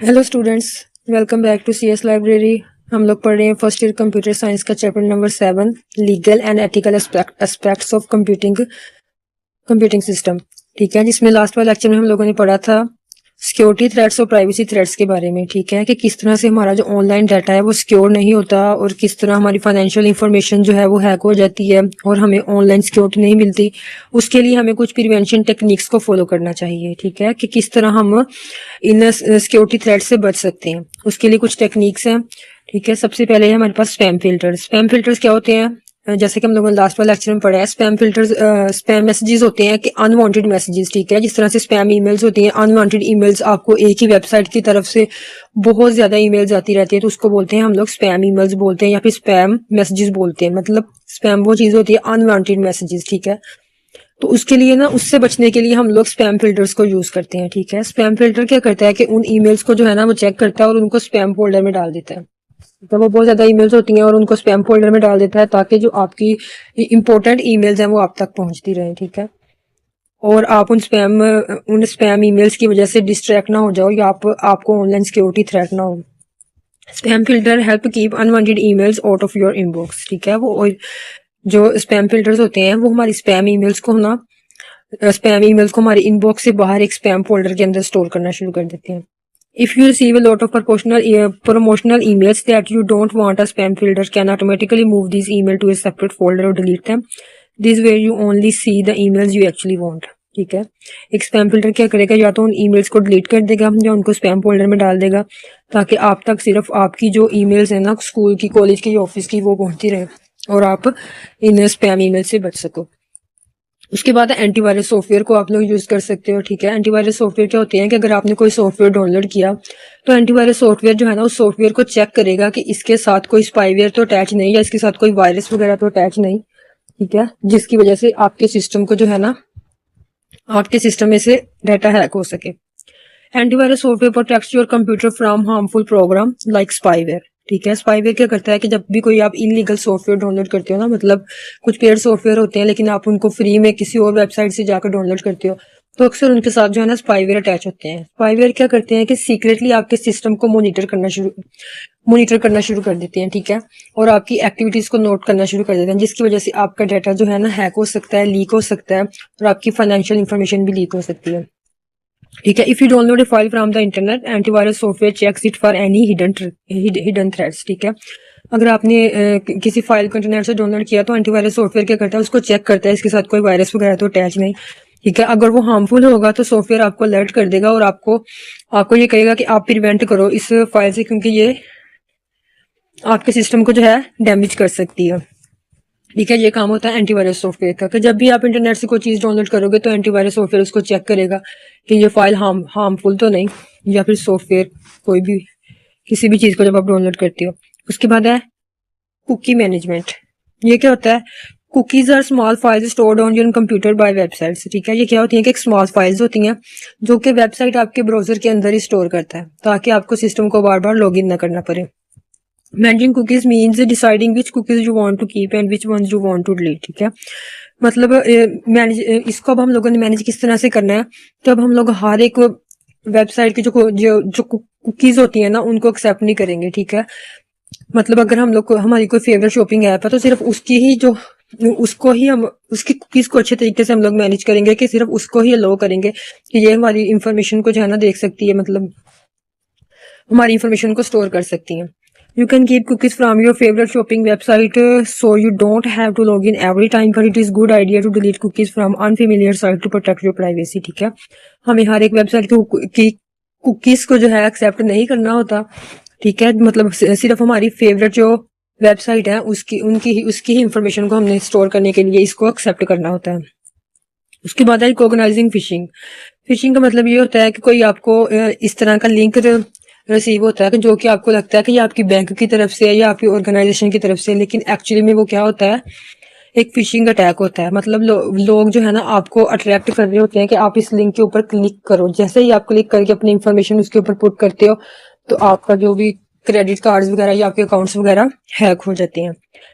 Hello students, welcome back to CS library. हम लोग पढ़ रहे हैं फर्स्ट ईयर कंप्यूटर साइंस का chapter number 7, legal and ethical aspects of computing system. ठीक है, जिसमें लास्ट वाले लेक्चर में हम लोगों ने पढ़ा था सिक्योरिटी थ्रेट्स और प्राइवेसी थ्रेट्स के बारे में। ठीक है, कि किस तरह से हमारा जो ऑनलाइन डाटा है वो सिक्योर नहीं होता और किस तरह हमारी फाइनेंशियल इंफॉर्मेशन जो है वो हैक हो जाती है और हमें ऑनलाइन सिक्योरिटी नहीं मिलती। उसके लिए हमें कुछ प्रिवेंशन टेक्निक्स को फॉलो करना चाहिए। ठीक है, कि किस तरह हम इन सिक्योरिटी थ्रेट से बच सकते हैं। उसके लिए कुछ टेक्निक्स हैं। ठीक है, सबसे पहले है हमारे पास स्पैम फिल्टर्स। स्पैम फिल्टर्स क्या होते हैं? जैसे कि हम लोगों ने लास्ट वाले लेक्चर में पढ़ा है, स्पैम फिल्टर्स स्पैम मैसेजेस होते हैं कि अनवांटेड मैसेजेस। ठीक है, जिस तरह से स्पैम ईमेल्स होती हैं, अनवांटेड ईमेल्स, आपको एक ही वेबसाइट की तरफ से बहुत ज्यादा ईमेल्स आती रहती है, तो उसको बोलते हैं हम लोग स्पैम ईमेल्स बोलते हैं या फिर स्पैम मैसेजेस बोलते हैं। मतलब स्पैम वो चीज होती है अनवांटेड मैसेजेस। ठीक है, तो उसके लिए ना, उससे बचने के लिए हम लोग स्पैम फिल्टर्स को यूज करते हैं। ठीक है, स्पैम फिल्टर क्या करता है कि उन ईमेल्स को जो है ना वो चेक करता है और उनको स्पैम फोल्डर में डाल देता है। तो वो बहुत ज्यादा ईमेल्स होती हैं और उनको स्पैम फोल्डर में डाल देता है ताकि जो आपकी इंपॉर्टेंट ईमेल्स हैं वो आप तक पहुंचती रहें। ठीक है, और आप उन स्पैम ईमेल्स की वजह से डिस्ट्रैक्ट ना हो जाओ या आपको ऑनलाइन सिक्योरिटी थ्रेट ना हो। Spam filter help keep unwanted emails out of your inbox. ठीक है, वो जो स्पैम फिल्टर्स होते हैं वो हमारी स्पैम ईमेल्स को हमारे इनबॉक्स से बाहर एक स्पैम फोल्डर के अंदर स्टोर करना शुरू कर देते हैं। If you receive a lot of promotional emails that you don't want, a spam filter can automatically move these email to a separate folder or delete them. This way you only see the emails you actually want. ठीक है, एक spam filter क्या करेगा, या तो उन emails को delete कर देगा या उनको स्पैम फोल्डर में डाल देगा ताकि आप तक सिर्फ आपकी जो ईमेल्स है ना, स्कूल की, कॉलेज की, ऑफिस की, वो पहुंचती रहे और आप इन स्पैम ईमेल से बच सको। उसके बाद एंटीवायरस सॉफ्टवेयर को आप लोग यूज कर सकते हो। ठीक है, एंटीवायरस सॉफ्टवेयर क्या होते हैं कि अगर आपने कोई सॉफ्टवेयर डाउनलोड किया तो एंटीवायरस सॉफ्टवेयर जो है ना उस सॉफ्टवेयर को चेक करेगा कि इसके साथ कोई स्पाईवेयर तो अटैच नहीं या इसके साथ कोई वायरस वगैरह तो अटैच नहीं। ठीक है, जिसकी वजह से आपके सिस्टम को जो है ना, आपके सिस्टम में से डाटा हैक हो सके। Antivirus software protects your computer from harmful program like spyware. ठीक है, स्पाईवेयर क्या करता है कि जब भी कोई आप इलीगल सॉफ्टवेयर डाउनलोड करते हो ना, मतलब कुछ पेड सॉफ्टवेयर होते हैं लेकिन आप उनको फ्री में किसी और वेबसाइट से जाकर डाउनलोड करते हो, तो अक्सर उनके साथ जो है ना स्पाईवेयर अटैच होते हैं। स्पाईवेयर क्या करते हैं कि सीक्रेटली आपके सिस्टम को मॉनिटर करना शुरू कर देते हैं। ठीक है, और आपकी एक्टिविटीज को नोट करना शुरू कर देते हैं, जिसकी वजह से आपका डाटा जो है ना हैक हो सकता है, लीक हो सकता है और आपकी फाइनेंशियल इंफॉर्मेशन भी लीक हो सकती है। ठीक है, if you download a file from the internet, antivirus software checks it for any hidden threads. ठीक है, अगर आपने किसी फाइल को इंटरनेट से डाउनलोड किया तो एंटीवायरस सॉफ्टवेयर क्या करता है, उसको चेक करता है इसके साथ कोई वायरस वगैरह तो अटैच नहीं। ठीक है, अगर वो हार्मफुल होगा तो सॉफ्टवेयर आपको अलर्ट कर देगा और आपको ये कहेगा कि आप प्रिवेंट करो इस फाइल से, क्योंकि ये आपके सिस्टम को जो है डैमेज कर सकती है। ठीक है, ये काम होता है एंटीवायरस सॉफ्टवेयर का, कि जब भी आप इंटरनेट से कोई चीज डाउनलोड करोगे तो एंटीवायरस सॉफ्टवेयर उसको चेक करेगा कि ये फाइल हार्मफुल तो नहीं, या फिर सॉफ्टवेयर कोई भी किसी भी चीज को जब आप डाउनलोड करते हो। उसके बाद है कुकी मैनेजमेंट। ये क्या होता है? Cookies are small files stored on your computer by websites. ठीक है, ये क्या होती है कि एक स्मॉल फाइल्स होती हैं जो कि वेबसाइट आपके ब्राउजर के अंदर ही स्टोर करता है ताकि आपको सिस्टम को बार बार लॉग इन ना करना पड़े। Managing cookies means deciding which cookies you want to keep and which ones you want to delete. ठीक है, मतलब इसको अब हम लोगों ने मैनेज किस तरह से करना है, तो अब हम लोग हर एक वेबसाइट की जो कुकीज होती है ना उनको एक्सेप्ट नहीं करेंगे। ठीक है, मतलब अगर हम लोग को हमारी कोई फेवरेट शॉपिंग ऐप है तो सिर्फ हम उसकी कुकीज को अच्छे तरीके से हम लोग मैनेज करेंगे कि सिर्फ उसको ही अलाउ करेंगे कि ये हमारी इंफॉर्मेशन को जो है ना देख सकती है, मतलब हमारी इंफॉर्मेशन को स्टोर कर सकती है। You can keep cookies from your favorite shopping website so you don't have to log in every time, but it is good idea to delete cookies from unfamiliar site to protect your privacy। ठीक है, हमें हर एक website की cookies को जो है accept नहीं करना होता। ठीक है, मतलब सिर्फ हमारी फेवरेट जो वेबसाइट है उसकी ही इंफॉर्मेशन को हमने स्टोर करने के लिए इसको एक्सेप्ट करना होता है। उसके बाद है रिकॉग्नाइजिंग फिशिंग। फिशिंग का मतलब ये होता है कि कोई आपको इस तरह का लिंक रिसीव होता है कि जो कि आपको लगता है कि ये आपकी बैंक की तरफ से है या आपकी ऑर्गेनाइजेशन की तरफ से, लेकिन एक्चुअली में वो क्या होता है, एक फिशिंग अटैक होता है। मतलब लोग जो है ना आपको अट्रैक्ट कर रहे होते हैं कि आप इस लिंक के ऊपर क्लिक करो। जैसे ही आप क्लिक करके अपनी इंफॉर्मेशन उसके ऊपर पुट करते हो तो आपका जो भी क्रेडिट कार्ड्स वगैरह या आपके अकाउंट्स वगैरह हैक हो जाते हैं।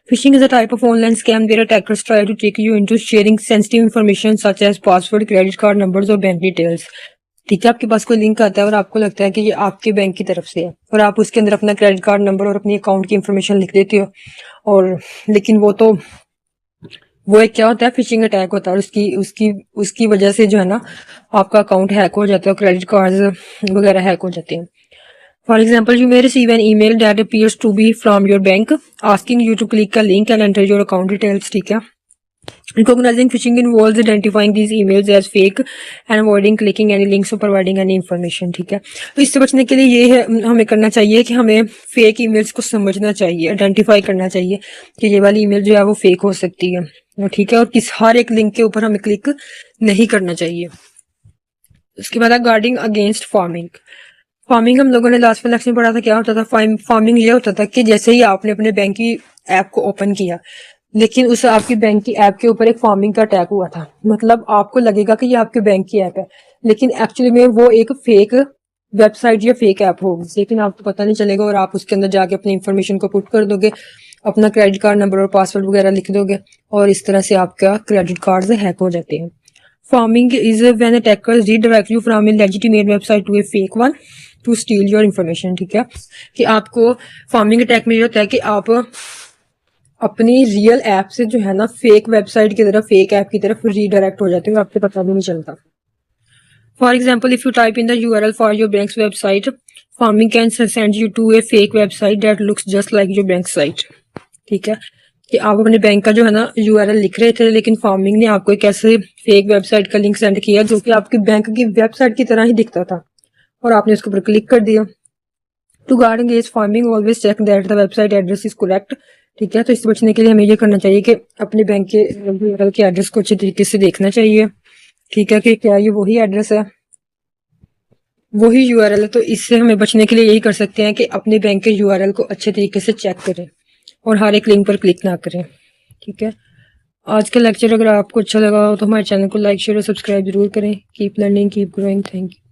Phishing is a type of online scam where attackers try to trick you into sharing sensitive information such as password, credit card numbers or bank details। ठीक है, आपके पास कोई लिंक आता है और आपको लगता है कि ये आपके बैंक की तरफ से है और आप उसके अंदर अपना क्रेडिट कार्ड नंबर और अपनी अकाउंट की इंफॉर्मेशन लिख देते हो, और लेकिन वो एक क्या होता है, फिशिंग अटैक होता है, और उसकी उसकी उसकी वजह से जो है ना आपका अकाउंट हैक हो जाता है और क्रेडिट कार्ड वगैरह हैक हो जाते हैं। For example, you may receive an email that appears to be from your bank asking you to click का link and enter your account details. ठीक है, recognizing phishing involves identifying these emails as fake and avoiding clicking any links or providing any information। ठीक है, तो इससे बचने के लिए ये है हमें करना चाहिए कि हमें फेक ईमेल्स को समझना चाहिए, आइडेंटिफाई करना चाहिए कि ये वाली ईमेल जो है वो फेक हो सकती है, ठीक है, और हर एक लिंक के ऊपर हमें क्लिक नहीं करना चाहिए। उसके बाद गार्डिंग अगेंस्ट फार्मिंग। फार्मिंग हम लोगों ने लास्ट में लेक्चर में पढ़ा था, क्या होता था फार्मिंग ये होता था कि जैसे ही आपने अपने बैंक की ऐप को ओपन किया, लेकिन उस आपकी बैंक की ऐप के ऊपर एक फार्मिंग का टैग हुआ था, मतलब आपको लगेगा कि ये आपके बैंक की ऐप है, लेकिन एक्चुअली में वो एक फेक वेबसाइट या फेक ऐप होगी, लेकिन आपको पता नहीं चलेगा और आप उसके अंदर जाके अपनी इंफॉर्मेशन को पुट कर दोगे, अपना क्रेडिट कार्ड नंबर और पासवर्ड वगैरह लिख दोगे और इस तरह से आपका क्रेडिट कार्ड हैक हो जाते हैं। Pharming is when attackers redirect you from a legitimate website to a fake one to steal your information. ठीक है, कि आपको फार्मिंग अटैक में ये होता है कि आप अपनी रियल ऐप से जो है ना फेक वेबसाइट की तरफ, फेक ऐप की तरफ रीडायरेक्ट हो जाते हो, आपको पता भी नहीं चलता। For example, if you type in the URL for your bank's website, pharming can send you to a fake website that looks just like your bank site. ठीक है, कि आप अपने बैंक का जो है ना URL लिख रहे थे, लेकिन फार्मिंग ने आपको एक ऐसे फेक वेबसाइट का लिंक सेंड किया जो कि आपकी बैंक की वेबसाइट की तरह ही दिखता था और आपने उसके ऊपर क्लिक कर दिया। To guard against pharming always check that the website address is correct. ठीक है, तो इससे बचने के लिए हमें ये करना चाहिए कि अपने बैंक के URL के एड्रेस को अच्छे तरीके से देखना चाहिए। ठीक है, कि क्या ये वही एड्रेस है, वही URL है। तो इससे हमें बचने के लिए यही कर सकते हैं कि अपने बैंक के URL को अच्छे तरीके से चेक करें और हर एक लिंक पर क्लिक ना करें। ठीक है, आज का लेक्चर अगर आपको अच्छा लगा हो तो हमारे चैनल को लाइक शेयर और सब्सक्राइब जरूर करें। Keep learning, keep growing. Thank you.